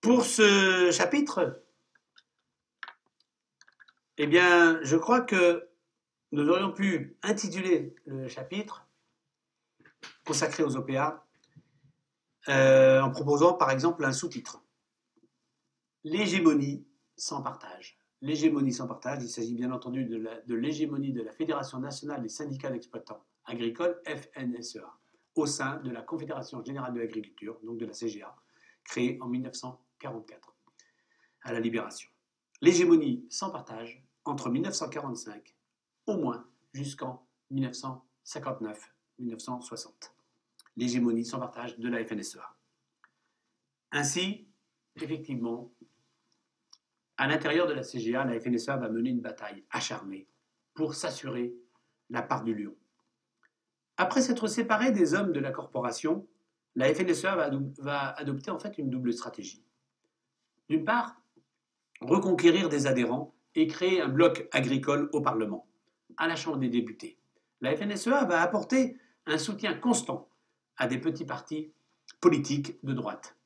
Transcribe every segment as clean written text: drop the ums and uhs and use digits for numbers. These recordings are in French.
Pour ce chapitre, eh bien, je crois que nous aurions pu intituler le chapitre consacré aux OPA en proposant par exemple un sous-titre. L'hégémonie sans partage. L'hégémonie sans partage, il s'agit bien entendu de l'hégémonie de la Fédération nationale des syndicats d'exploitants agricoles, FNSEA, au sein de la Confédération générale de l'agriculture, donc de la CGA, créée en 1944, à la Libération. L'hégémonie sans partage entre 1945 au moins jusqu'en 1959-1960. L'hégémonie sans partage de la FNSEA. Ainsi, effectivement, à l'intérieur de la CGA, la FNSEA va mener une bataille acharnée pour s'assurer la part du lion. Après s'être séparée des hommes de la corporation, la FNSEA va adopter en fait une double stratégie. D'une part, reconquérir des adhérents et créer un bloc agricole au Parlement, à la Chambre des députés. La FNSEA va apporter un soutien constant à des petits partis politiques de droite.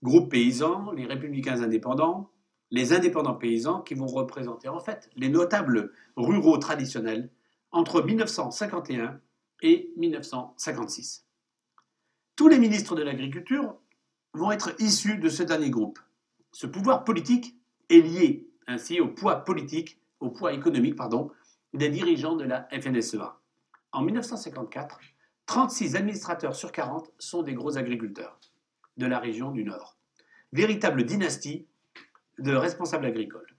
Groupes paysans, les républicains indépendants, les indépendants paysans qui vont représenter en fait les notables ruraux traditionnels entre 1951 et 1956. Tous les ministres de l'Agriculture vont être issus de ce dernier groupe. Ce pouvoir politique est lié ainsi au poids politique, au poids économique, des dirigeants de la FNSEA. En 1954, 36 administrateurs sur 40 sont des gros agriculteurs de la région du Nord. Véritable dynastie de responsables agricoles.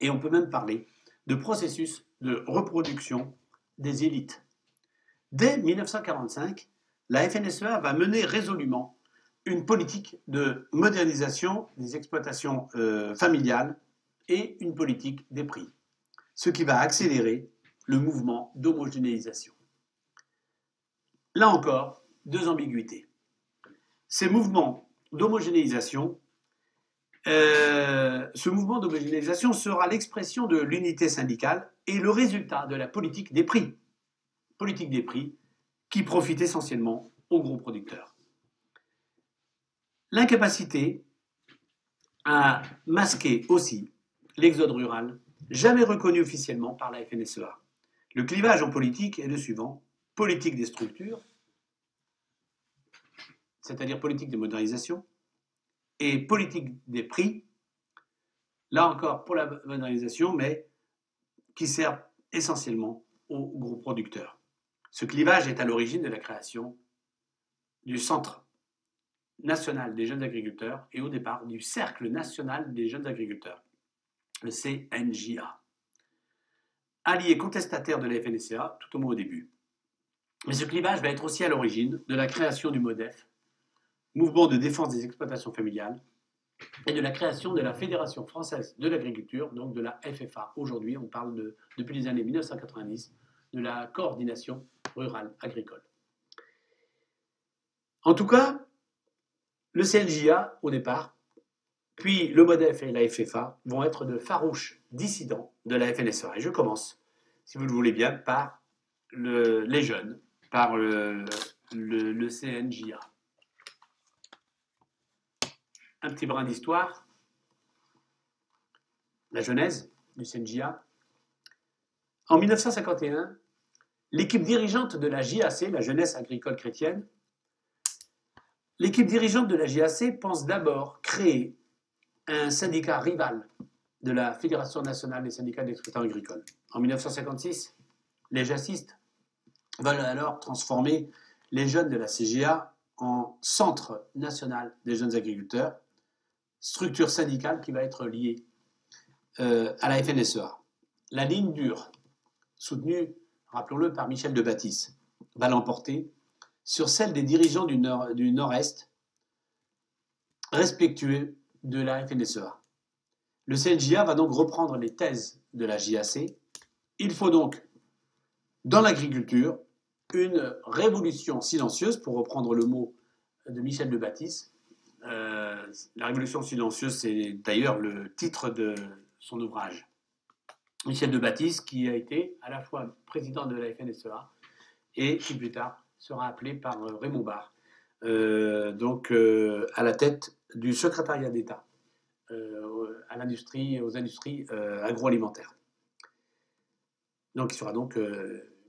Et on peut même parler de processus de reproduction des élites. Dès 1945, la FNSEA va mener résolument une politique de modernisation des exploitations familiales et une politique des prix, ce qui va accélérer le mouvement d'homogénéisation. Là encore, deux ambiguïtés. Ces mouvements d'homogénéisation, ce mouvement d'homogénéisation sera l'expression de l'unité syndicale et le résultat de la politique des prix qui profite essentiellement aux gros producteurs. L'incapacité à masquer aussi l'exode rural, jamais reconnu officiellement par la FNSEA. Le clivage en politique est le suivant: politique des structures, c'est-à-dire politique de modernisation, et politique des prix, là encore pour la modernisation, mais qui sert essentiellement aux gros producteurs. Ce clivage est à l'origine de la création du Centre national des jeunes agriculteurs et au départ du Cercle national des jeunes agriculteurs, le CNJA. Allié contestataire de la FNSEA, tout au moins au début. Mais ce clivage va être aussi à l'origine de la création du MODEF, Mouvement de défense des exploitations familiales, et de la création de la Fédération française de l'agriculture, donc de la FFA. Aujourd'hui, on parle depuis les années 1990 de la coordination rurale agricole. En tout cas, le CNJA au départ, puis le MODEF et la FFA vont être de farouches dissidents de la FNSEA. Et je commence, si vous le voulez bien, par les jeunes, par le CNJA. Un petit brin d'histoire. La genèse du CNJA. En 1951, l'équipe dirigeante de la JAC, la Jeunesse agricole chrétienne, l'équipe dirigeante de la JAC pense d'abord créer un syndicat rival de la Fédération nationale des syndicats d'exploitants agricoles. En 1956, les jacistes veulent alors transformer les jeunes de la CGA en Centre national des jeunes agriculteurs, structure syndicale qui va être liée à la FNSEA. La ligne dure, soutenue, rappelons-le, par Michel de Bâtisse, va l'emporter sur celle des dirigeants du Nord-Est, respectueux de la FNSEA. Le CNJA va donc reprendre les thèses de la JAC. Il faut donc, dans l'agriculture, une révolution silencieuse, pour reprendre le mot de Michel de Bâtisse. La révolution silencieuse, c'est d'ailleurs le titre de son ouvrage. Michel de Bâtisse, qui a été à la fois président de la FNSEA et qui plus tard sera appelé par Raymond Barre, à la tête du secrétariat d'État à l'industrie, aux industries agroalimentaires. Donc, il sera donc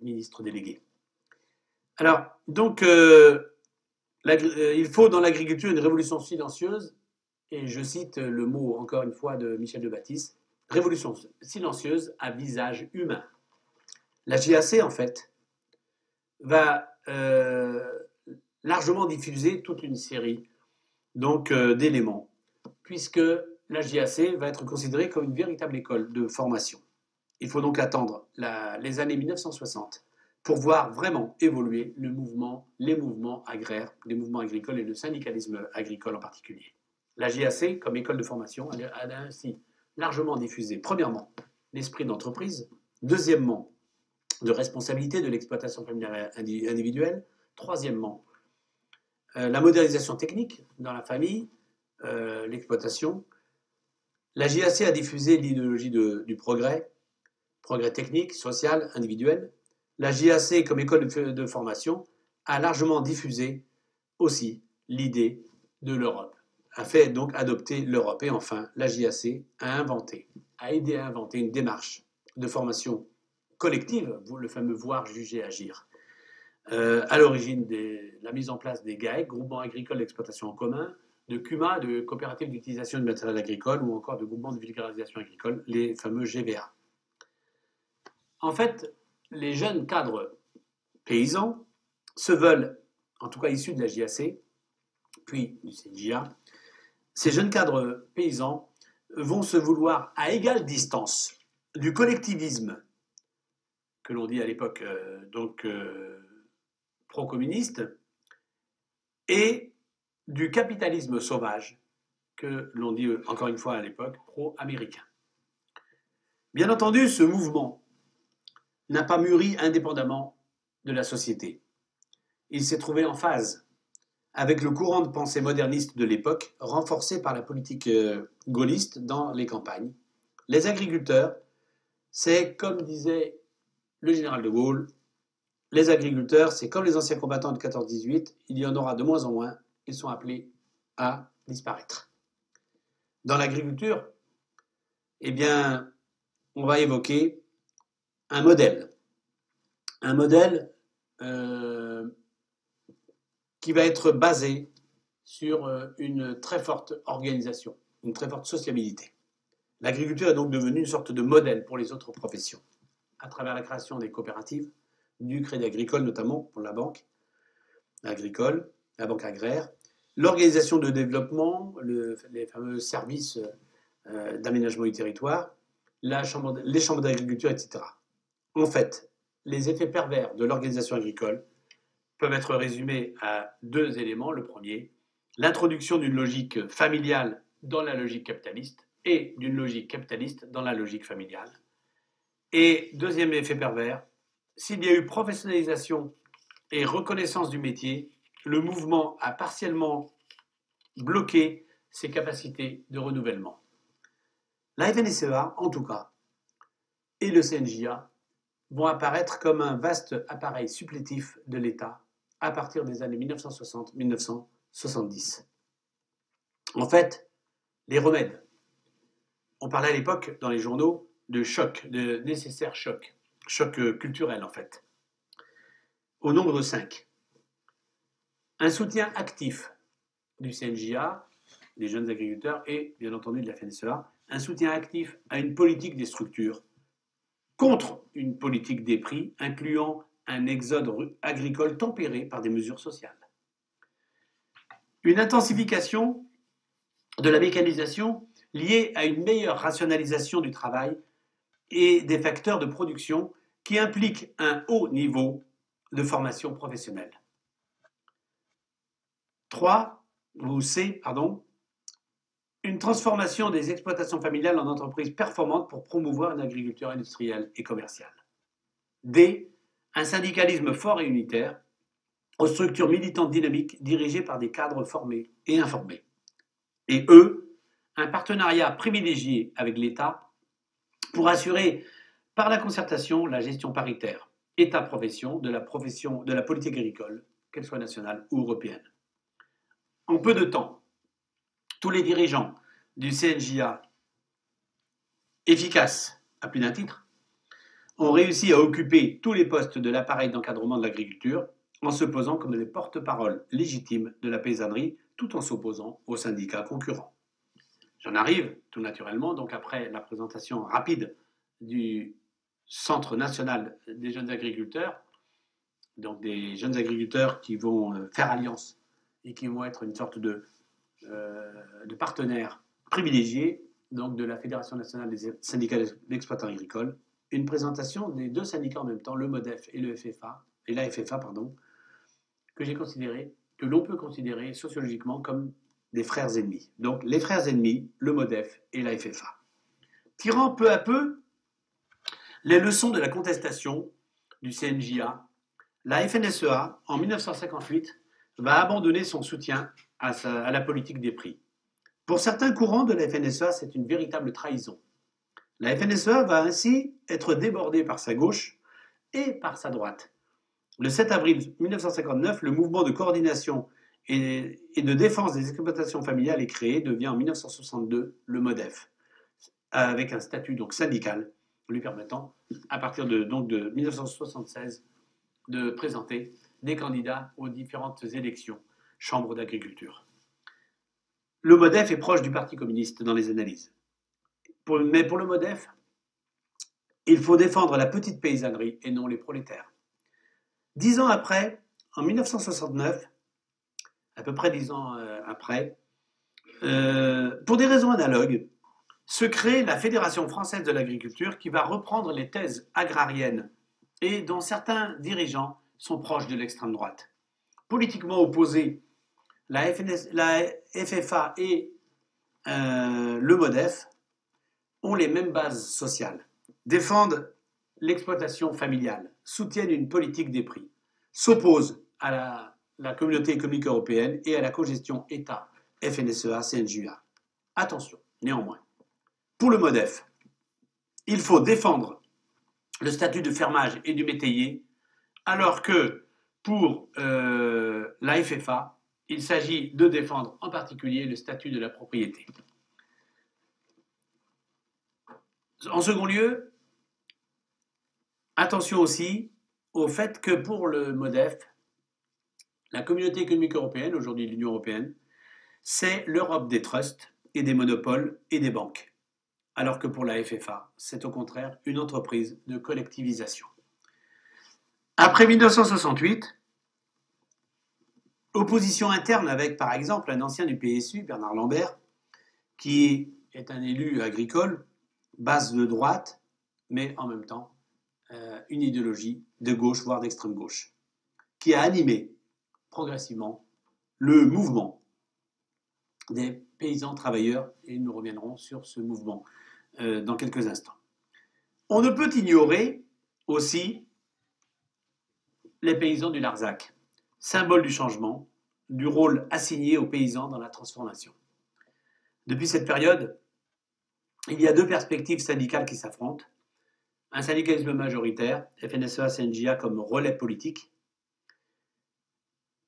ministre délégué. Alors, donc, il faut dans l'agriculture une révolution silencieuse, et je cite le mot, encore une fois, de Michel de Baptiste, révolution silencieuse à visage humain. La JAC, en fait, va largement diffuser toute une série d'éléments, puisque la JAC va être considérée comme une véritable école de formation. Il faut donc attendre les années 1960 pour voir vraiment évoluer les mouvements agraires, les mouvements agricoles et le syndicalisme agricole en particulier. La JAC, comme école de formation, a ainsi largement diffusé, premièrement, l'esprit d'entreprise, deuxièmement, de responsabilité de l'exploitation familiale individuelle, troisièmement, la modernisation technique dans la famille, l'exploitation. La JAC a diffusé l'idéologie du progrès technique, social, individuel. La JAC, comme école de formation, a largement diffusé aussi l'idée de l'Europe, a fait donc adopter l'Europe. Et enfin, la JAC a aidé à inventer une démarche de formation collective, le fameux voir, juger, agir, à l'origine de la mise en place des GAEC, groupements agricoles d'exploitation en commun, de CUMA, de coopératives d'utilisation de matériel agricole, ou encore de groupements de vulgarisation agricole, les fameux GVA. En fait, les jeunes cadres paysans se veulent, en tout cas issus de la JAC, puis du CNJA, ces jeunes cadres paysans vont se vouloir à égale distance du collectivisme que l'on dit à l'époque pro-communiste et du capitalisme sauvage que l'on dit encore une fois à l'époque pro-américain. Bien entendu, ce mouvement n'a pas mûri indépendamment de la société. Il s'est trouvé en phase avec le courant de pensée moderniste de l'époque, renforcé par la politique gaulliste dans les campagnes. Les agriculteurs, c'est comme disait le général de Gaulle, les agriculteurs, c'est comme les anciens combattants de 14-18, il y en aura de moins en moins, ils sont appelés à disparaître. Dans l'agriculture, eh bien, on va évoquer un modèle qui va être basé sur une très forte organisation, une très forte sociabilité. L'agriculture est donc devenue une sorte de modèle pour les autres professions, à travers la création des coopératives, du crédit agricole notamment pour la banque agricole, la banque agraire, l'organisation de développement, les fameux services d'aménagement du territoire, les chambres d'agriculture, etc. En fait, les effets pervers de l'organisation agricole peuvent être résumés à deux éléments. Le premier, l'introduction d'une logique familiale dans la logique capitaliste et d'une logique capitaliste dans la logique familiale. Et deuxième effet pervers, s'il y a eu professionnalisation et reconnaissance du métier, le mouvement a partiellement bloqué ses capacités de renouvellement. La FNSEA, en tout cas, et le CNJA vont apparaître comme un vaste appareil supplétif de l'État à partir des années 1960-1970. En fait, les remèdes. On parlait à l'époque, dans les journaux, de choc, de nécessaire choc culturel en fait. Au nombre de 5. Un soutien actif du CNJA, des jeunes agriculteurs et bien entendu de la FNSEA, un soutien actif à une politique des structures contre une politique des prix, incluant un exode agricole tempéré par des mesures sociales. Une intensification de la mécanisation liée à une meilleure rationalisation du travail et des facteurs de production qui impliquent un haut niveau de formation professionnelle. 3, ou C, pardon, une transformation des exploitations familiales en entreprises performantes pour promouvoir une agriculture industrielle et commerciale. D, un syndicalisme fort et unitaire, aux structures militantes dynamiques dirigées par des cadres formés et informés. Et E, un partenariat privilégié avec l'État pour assurer par la concertation la gestion paritaire État-profession de la politique agricole, qu'elle soit nationale ou européenne. En peu de temps, Tous les dirigeants du CNJA, efficaces à plus d'un titre, ont réussi à occuper tous les postes de l'appareil d'encadrement de l'agriculture en se posant comme les porte-parole légitimes de la paysannerie, tout en s'opposant aux syndicats concurrents. J'en arrive tout naturellement, donc après la présentation rapide du Centre national des jeunes agriculteurs, donc des jeunes agriculteurs qui vont faire alliance et qui vont être une sorte de partenaires privilégiés donc de la Fédération nationale des syndicats d'exploitants agricoles, une présentation des deux syndicats en même temps, le MODEF et la FFA, que l'on peut considérer sociologiquement comme des frères ennemis. Donc les frères ennemis, le MODEF et la FFA. Tirant peu à peu les leçons de la contestation du CNJA, la FNSEA, en 1958, va abandonner son soutien à la politique des prix. Pour certains courants de la FNSEA, c'est une véritable trahison. La FNSEA va ainsi être débordée par sa gauche et par sa droite. Le 7 avril 1959, le mouvement de coordination et de défense des exploitations familiales est créé, devient en 1962 le MODEF, avec un statut donc syndical lui permettant, à partir de 1976, de présenter des candidats aux différentes élections, chambres d'agriculture. Le MODEF est proche du Parti communiste dans les analyses. Mais pour le MODEF, il faut défendre la petite paysannerie et non les prolétaires. 10 ans après, en 1969, à peu près 10 ans après, pour des raisons analogues, se crée la Fédération française de l'agriculture qui va reprendre les thèses agrariennes et dont certains dirigeants sont proches de l'extrême droite. Politiquement opposés, la FFA et le MODEF ont les mêmes bases sociales, défendent l'exploitation familiale, soutiennent une politique des prix, s'opposent à la communauté économique européenne et à la cogestion État, FNSEA, CNJA. Attention, néanmoins, pour le MODEF, il faut défendre le statut de fermage et du métayer, alors que pour la FFA, il s'agit de défendre en particulier le statut de la propriété. En second lieu, attention aussi au fait que pour le MODEF, la communauté économique européenne, aujourd'hui l'Union européenne, c'est l'Europe des trusts et des monopoles et des banques. Alors que pour la FFA, c'est au contraire une entreprise de collectivisation. Après 1968, opposition interne avec, par exemple, un ancien du PSU, Bernard Lambert, qui est un élu agricole, base de droite, mais en même temps une idéologie de gauche, voire d'extrême gauche, qui a animé progressivement le mouvement des paysans travailleurs, et nous reviendrons sur ce mouvement dans quelques instants. On ne peut ignorer aussi les paysans du Larzac, symbole du changement, du rôle assigné aux paysans dans la transformation. Depuis cette période, il y a deux perspectives syndicales qui s'affrontent. Un syndicalisme majoritaire, FNSEA-CNJA comme relais politique,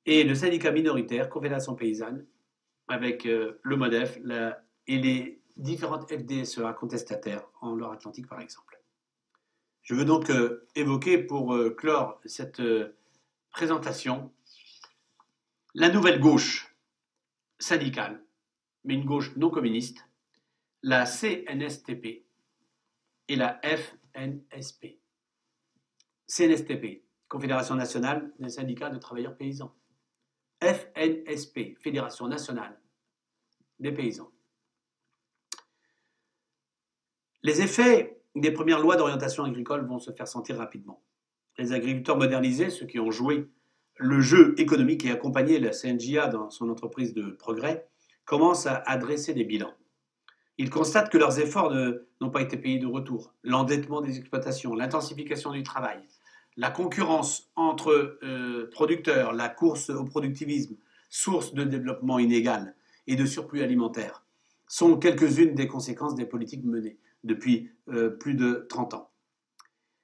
et le syndicat minoritaire, Confédération paysanne, avec le MODEF et les différentes FDSEA contestataires en Loire-Atlantique par exemple. Je veux donc évoquer pour clore cette présentation la nouvelle gauche syndicale, mais une gauche non communiste, la CNSTP et la FNSP. CNSTP, Confédération nationale des syndicats de travailleurs paysans. FNSP, Fédération nationale des paysans. Les effets des premières lois d'orientation agricole vont se faire sentir rapidement. Les agriculteurs modernisés, ceux qui ont joué le jeu économique et accompagné la CNJA dans son entreprise de progrès, commencent à dresser des bilans. Ils constatent que leurs efforts n'ont pas été payés de retour. L'endettement des exploitations, l'intensification du travail, la concurrence entre producteurs, la course au productivisme, source de développement inégal et de surplus alimentaire, sont quelques-unes des conséquences des politiques menées depuis plus de 30 ans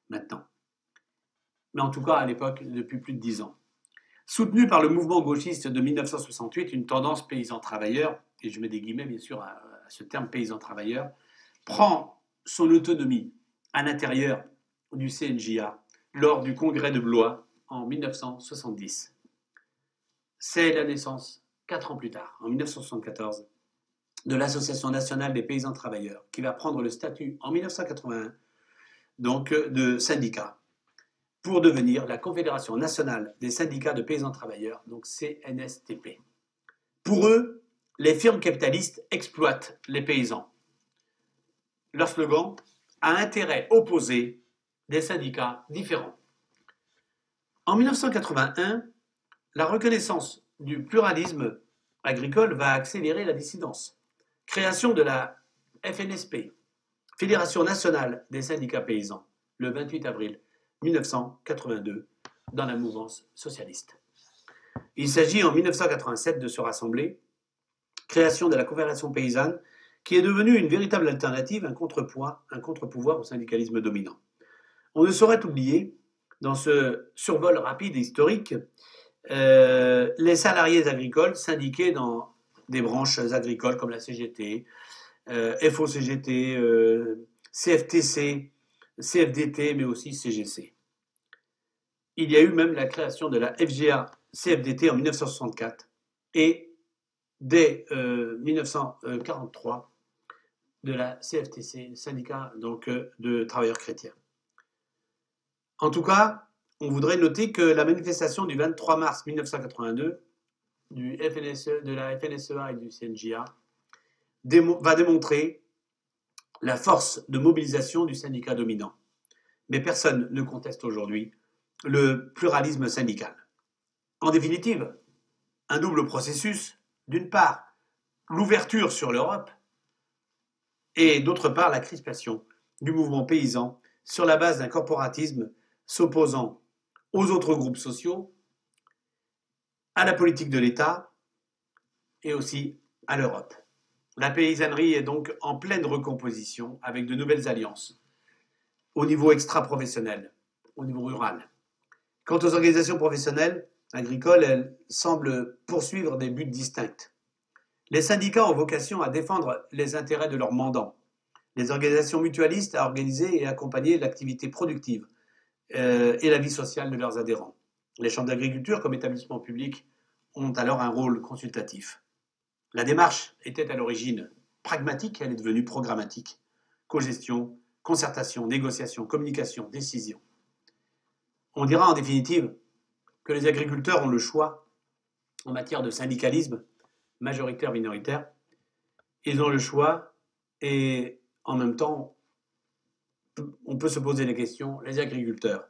maintenant. Mais en tout cas, à l'époque, depuis plus de 10 ans. Soutenue par le mouvement gauchiste de 1968, une tendance paysan-travailleur et je mets des guillemets bien sûr à ce terme paysan travailleur, prend son autonomie à l'intérieur du CNJA lors du congrès de Blois en 1970. C'est la naissance, 4 ans plus tard, en 1974, de l'Association nationale des paysans travailleurs, qui va prendre le statut en 1981 donc, de syndicat pour devenir la Confédération nationale des syndicats de paysans travailleurs, donc CNSTP. Pour eux, les firmes capitalistes exploitent les paysans. Leur slogan, à intérêt opposé des syndicats différents. En 1981, la reconnaissance du pluralisme agricole va accélérer la dissidence. Création de la FNSP, Fédération nationale des syndicats paysans, le 28 avril 1982, dans la mouvance socialiste. Il s'agit en 1987 de se rassembler, création de la Confédération paysanne, qui est devenue une véritable alternative, un contrepoids, un contre-pouvoir au syndicalisme dominant. On ne saurait oublier, dans ce survol rapide et historique, les salariés agricoles syndiqués dans des branches agricoles comme la CGT, FOCGT, CFTC, CFDT, mais aussi CGC. Il y a eu même la création de la FGA-CFDT en 1964 et dès 1943 de la CFTC, syndicat donc, de travailleurs chrétiens. En tout cas, on voudrait noter que la manifestation du 23 mars 1982 de la FNSEA et du CNJA va démontrer la force de mobilisation du syndicat dominant. Mais personne ne conteste aujourd'hui le pluralisme syndical. En définitive, un double processus, d'une part, l'ouverture sur l'Europe, et d'autre part, la crispation du mouvement paysan sur la base d'un corporatisme s'opposant aux autres groupes sociaux, à la politique de l'État et aussi à l'Europe. La paysannerie est donc en pleine recomposition avec de nouvelles alliances au niveau extra-professionnel, au niveau rural. Quant aux organisations professionnelles agricoles, elles semblent poursuivre des buts distincts. Les syndicats ont vocation à défendre les intérêts de leurs mandants. Les organisations mutualistes à organiser et accompagner l'activité productive et la vie sociale de leurs adhérents. Les chambres d'agriculture, comme établissements publics, ont alors un rôle consultatif. La démarche était à l'origine pragmatique, elle est devenue programmatique. Cogestion, concertation, négociation, communication, décision. On dira en définitive que les agriculteurs ont le choix en matière de syndicalisme, majoritaire-minoritaire. Ils ont le choix et en même temps, on peut se poser la question, les agriculteurs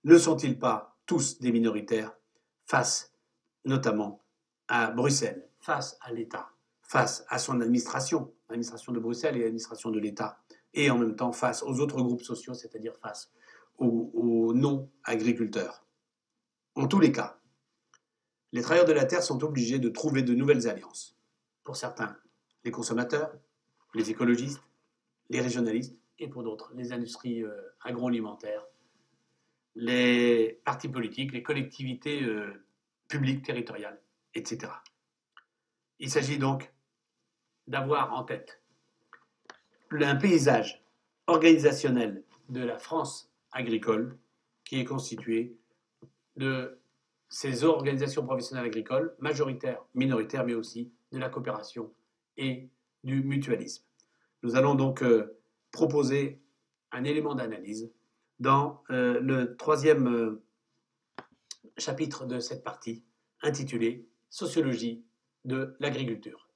ne sont-ils pas tous des minoritaires face notamment à Bruxelles, face à l'État, face à son administration, l'administration de Bruxelles et l'administration de l'État, et en même temps face aux autres groupes sociaux, c'est-à-dire face aux non-agriculteurs. En tous les cas, les travailleurs de la terre sont obligés de trouver de nouvelles alliances. Pour certains, les consommateurs, les écologistes, les régionalistes, et pour d'autres, les industries agroalimentaires, les partis politiques, les collectivités publiques, territoriales, etc. Il s'agit donc d'avoir en tête un paysage organisationnel de la France agricole qui est constitué de ces organisations professionnelles agricoles, majoritaires, minoritaires, mais aussi de la coopération et du mutualisme. Nous allons donc proposer un élément d'analyse dans le troisième chapitre de cette partie intitulé « Sociologie de l'agriculture ».